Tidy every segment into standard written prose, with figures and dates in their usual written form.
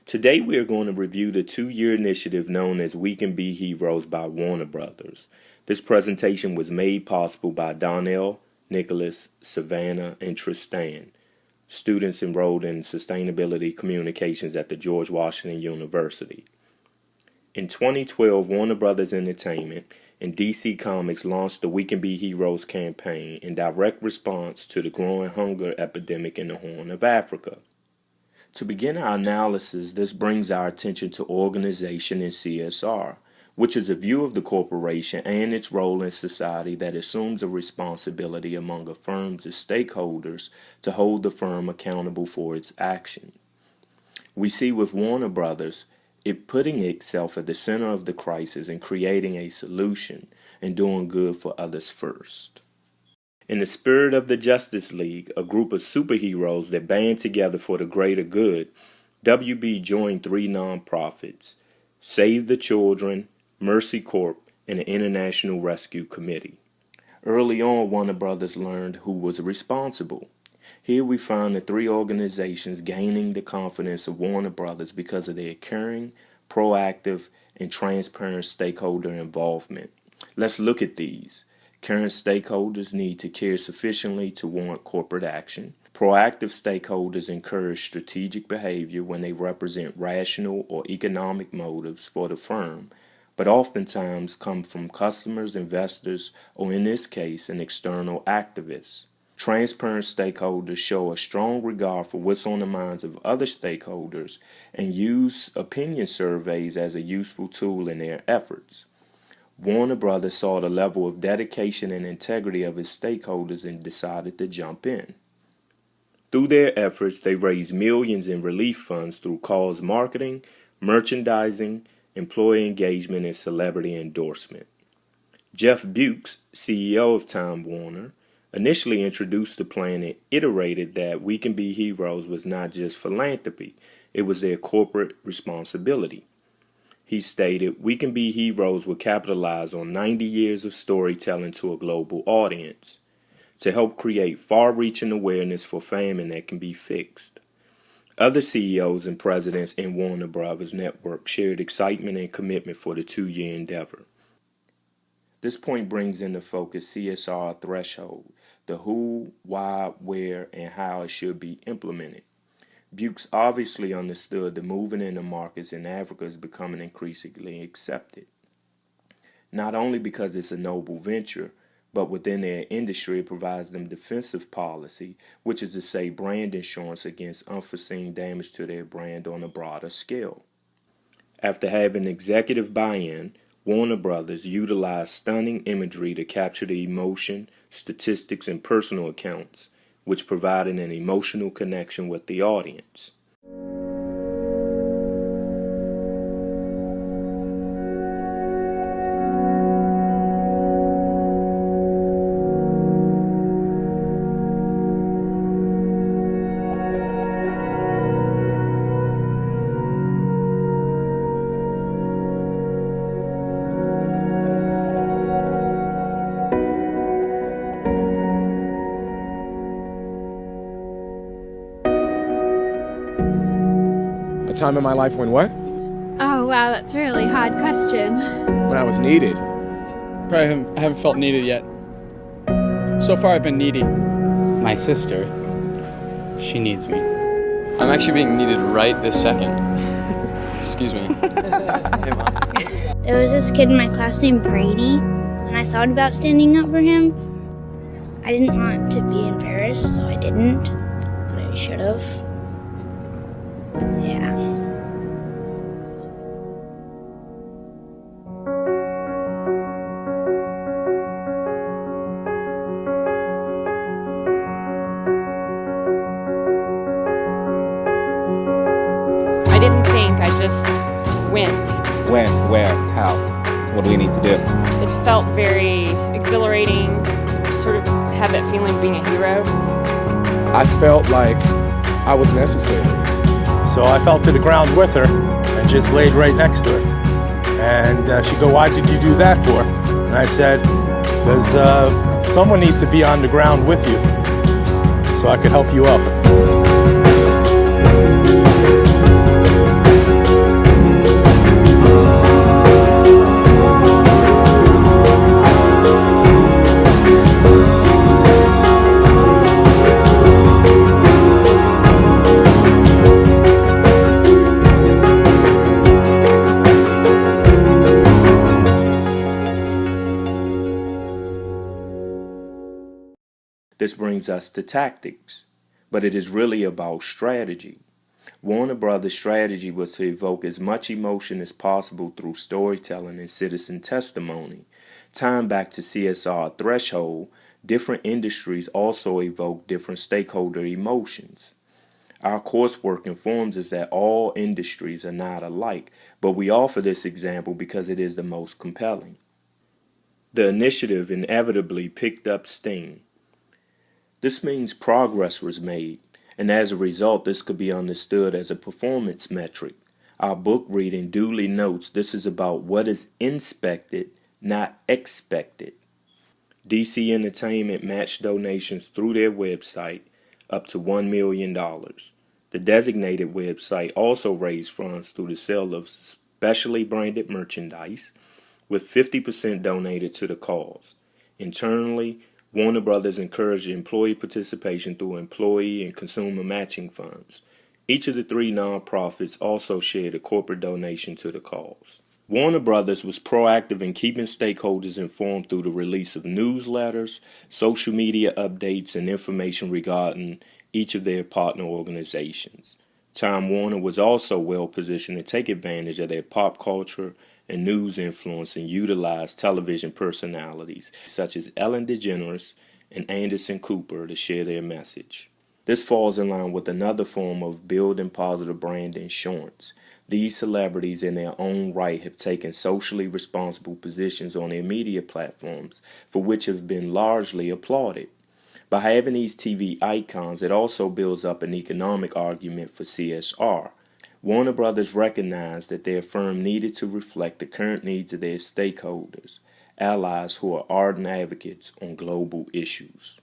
Today we are going to review the 2-year initiative known as We Can Be Heroes by Warner Brothers. This presentation was made possible by Donnell, Nicholas, Savannah, and Tristan, students enrolled in Sustainability Communications at the George Washington University. In 2012, Warner Brothers Entertainment and DC Comics launched the We Can Be Heroes campaign in direct response to the growing hunger epidemic in the Horn of Africa. To begin our analysis, this brings our attention to organization and CSR, which is a view of the corporation and its role in society that assumes a responsibility among a firm's stakeholders to hold the firm accountable for its action. We see with Warner Brothers, it putting itself at the center of the crisis and creating a solution and doing good for others first. In the spirit of the Justice League, a group of superheroes that band together for the greater good, WB joined 3 nonprofits: Save the Children, Mercy Corp, and the International Rescue Committee. Early on, Warner Brothers learned who was responsible. Here we find the 3 organizations gaining the confidence of Warner Brothers because of their caring, proactive, and transparent stakeholder involvement. Let's look at these. Current stakeholders need to care sufficiently to warrant corporate action. Proactive stakeholders encourage strategic behavior when they represent rational or economic motives for the firm, but oftentimes come from customers, investors, or in this case, an external activist. Transparent stakeholders show a strong regard for what's on the minds of other stakeholders and use opinion surveys as a useful tool in their efforts. Warner Brothers saw the level of dedication and integrity of its stakeholders and decided to jump in. Through their efforts, they raised millions in relief funds through cause marketing, merchandising, employee engagement, and celebrity endorsement. Jeff Bewkes, CEO of Time Warner, initially introduced the plan and iterated that We Can Be Heroes was not just philanthropy, it was their corporate responsibility. He stated, We Can Be Heroes will capitalize on 90 years of storytelling to a global audience to help create far-reaching awareness for famine that can be fixed. Other CEOs and presidents in Warner Brothers Network shared excitement and commitment for the 2-year endeavor. This point brings into focus CSR threshold, the who, why, where, and how it should be implemented. Bewkes obviously understood the movement in the markets in Africa is becoming increasingly accepted. Not only because it's a noble venture, but within their industry it provides them defensive policy, which is to say brand insurance against unforeseen damage to their brand on a broader scale. After having executive buy-in, Warner Brothers utilized stunning imagery to capture the emotion, statistics, and personal accounts, which provided an emotional connection with the audience. Time in my life when what? Oh wow, that's a really hard question. When I was needed. I haven't felt needed yet. So far I've been needy. My sister, she needs me. I'm actually being needed right this second. Excuse me. Hey, Mom. There was this kid in my class named Brady, and I thought about standing up for him. I didn't want to be embarrassed, so I didn't, but I should have. Yeah. I didn't think, I just went. When, where, how? What do we need to do? It felt very exhilarating to sort of have that feeling of being a hero. I felt like I was necessary. So I fell to the ground with her and just laid right next to her. And she'd go, "Why did you do that for?" And I said, "Because someone needs to be on the ground with you so I could help you up." This brings us to tactics, but it is really about strategy. Warner Brothers' strategy was to evoke as much emotion as possible through storytelling and citizen testimony. Tying back to CSR threshold, different industries also evoke different stakeholder emotions. Our coursework informs us that all industries are not alike, but we offer this example because it is the most compelling. The initiative inevitably picked up steam. This means progress was made, and as a result, this could be understood as a performance metric. Our book reading duly notes this is about what is inspected, not expected. DC Entertainment matched donations through their website up to $1 million. The designated website also raised funds through the sale of specially branded merchandise, with 50% donated to the cause. Internally, Warner Brothers encouraged employee participation through employee and consumer matching funds. Each of the three nonprofits also shared a corporate donation to the cause. Warner Brothers was proactive in keeping stakeholders informed through the release of newsletters, social media updates, and information regarding each of their partner organizations. Time Warner was also well positioned to take advantage of their pop culture and news influence and utilize television personalities such as Ellen DeGeneres and Anderson Cooper to share their message. This falls in line with another form of building positive brand insurance. These celebrities in their own right have taken socially responsible positions on their media platforms, for which have been largely applauded. By having these TV icons, it also builds up an economic argument for CSR. Warner Brothers recognized that their firm needed to reflect the current needs of their stakeholders, allies who are ardent advocates on global issues.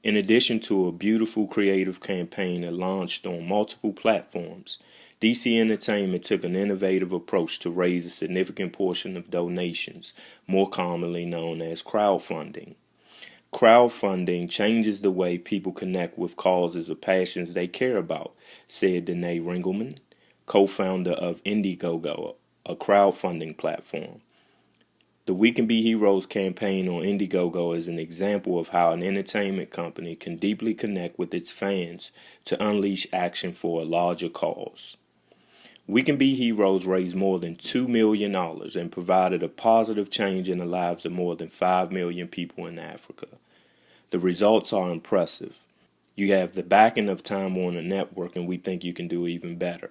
In addition to a beautiful creative campaign that launched on multiple platforms, DC Entertainment took an innovative approach to raise a significant portion of donations, more commonly known as crowdfunding. Crowdfunding changes the way people connect with causes or passions they care about, said Danae Ringelman, co-founder of Indiegogo, a crowdfunding platform. The We Can Be Heroes campaign on Indiegogo is an example of how an entertainment company can deeply connect with its fans to unleash action for a larger cause. We Can Be Heroes raised more than $2 million and provided a positive change in the lives of more than 5 million people in Africa. The results are impressive. You have the backing of Time Warner Network, and we think you can do even better.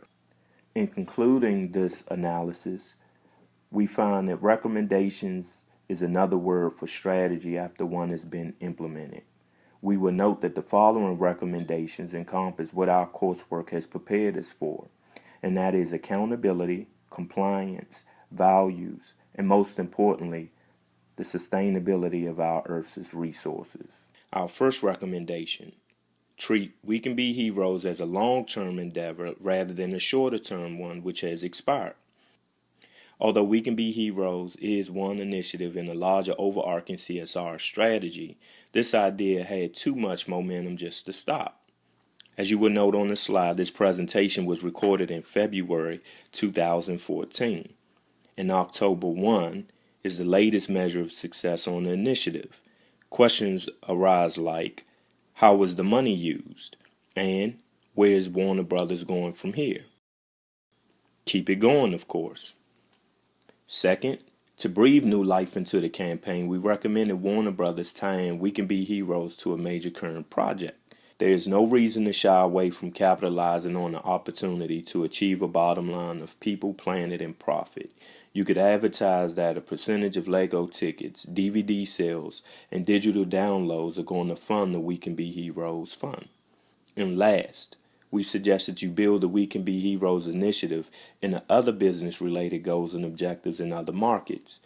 In concluding this analysis, we find that recommendations is another word for strategy after one has been implemented. We will note that the following recommendations encompass what our coursework has prepared us for, and that is accountability, compliance, values, and most importantly, the sustainability of our Earth's resources. Our first recommendation: treat We Can Be Heroes as a long-term endeavor rather than a shorter-term one which has expired. Although We Can Be Heroes is one initiative in a larger overarching CSR strategy, this idea had too much momentum just to stop. As you will note on the slide, this presentation was recorded in February 2014, and October 1 is the latest measure of success on the initiative. Questions arise like, how was the money used? And where is Warner Brothers going from here? Keep it going, of course. Second, to breathe new life into the campaign, we recommended Warner Brothers tie in We Can Be Heroes to a major current project. There is no reason to shy away from capitalizing on the opportunity to achieve a bottom line of people, planet, and profit. You could advertise that a percentage of Lego tickets, DVD sales, and digital downloads are going to fund the We Can Be Heroes Fund. And last, we suggest that you build the We Can Be Heroes initiative into other business-related goals and objectives in other markets,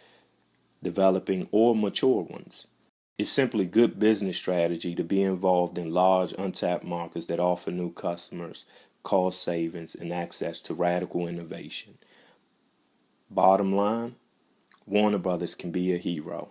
developing or mature ones. It's simply good business strategy to be involved in large untapped markets that offer new customers, cost savings, and access to radical innovation. Bottom line, Warner Brothers can be a hero.